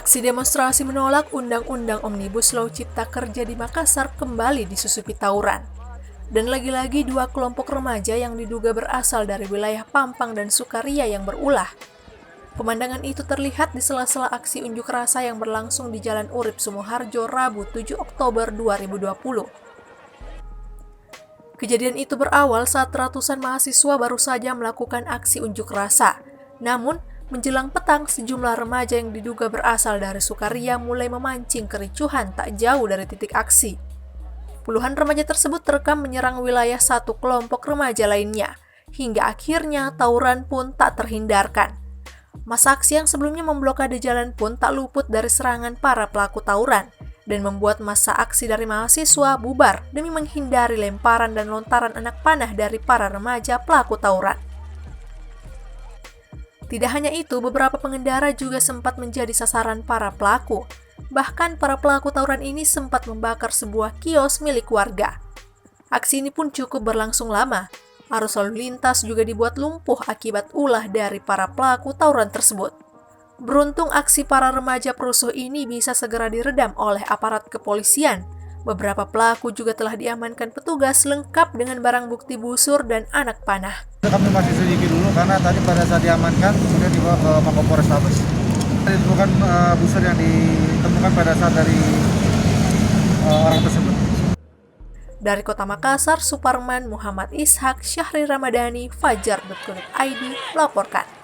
Aksi demonstrasi menolak Undang-Undang Omnibus Law Cipta Kerja di Makassar kembali disusupi tawuran. Dan lagi-lagi dua kelompok remaja yang diduga berasal dari wilayah Pampang dan Sukaria yang berulah. Pemandangan itu terlihat di sela-sela aksi unjuk rasa yang berlangsung di Jalan Urip Sumoharjo, Rabu 7 Oktober 2020. Kejadian itu berawal saat ratusan mahasiswa baru saja melakukan aksi unjuk rasa. Namun, menjelang petang, sejumlah remaja yang diduga berasal dari Sukaria mulai memancing kericuhan tak jauh dari titik aksi. Puluhan remaja tersebut terekam menyerang wilayah satu kelompok remaja lainnya, hingga akhirnya tawuran pun tak terhindarkan. Massa aksi yang sebelumnya memblokade jalan pun tak luput dari serangan para pelaku tawuran, dan membuat massa aksi dari mahasiswa bubar demi menghindari lemparan dan lontaran anak panah dari para remaja pelaku tawuran. Tidak hanya itu, beberapa pengendara juga sempat menjadi sasaran para pelaku. Bahkan para pelaku tawuran ini sempat membakar sebuah kios milik warga. Aksi ini pun cukup berlangsung lama. Arus lalu lintas juga dibuat lumpuh akibat ulah dari para pelaku tawuran tersebut. Beruntung aksi para remaja perusuh ini bisa segera diredam oleh aparat kepolisian. Beberapa pelaku juga telah diamankan petugas lengkap dengan barang bukti busur dan anak panah. Kami masih selidiki dulu karena tadi pada saat diamankan kemudian dibawa ke Mapolres Tabes. Ditemukan busur yang ditemukan pada saat dari orang tersebut. Dari Kota Makassar, Suparman Muhammad Ishak, Syahri Ramadhani, Fajar.id melaporkan.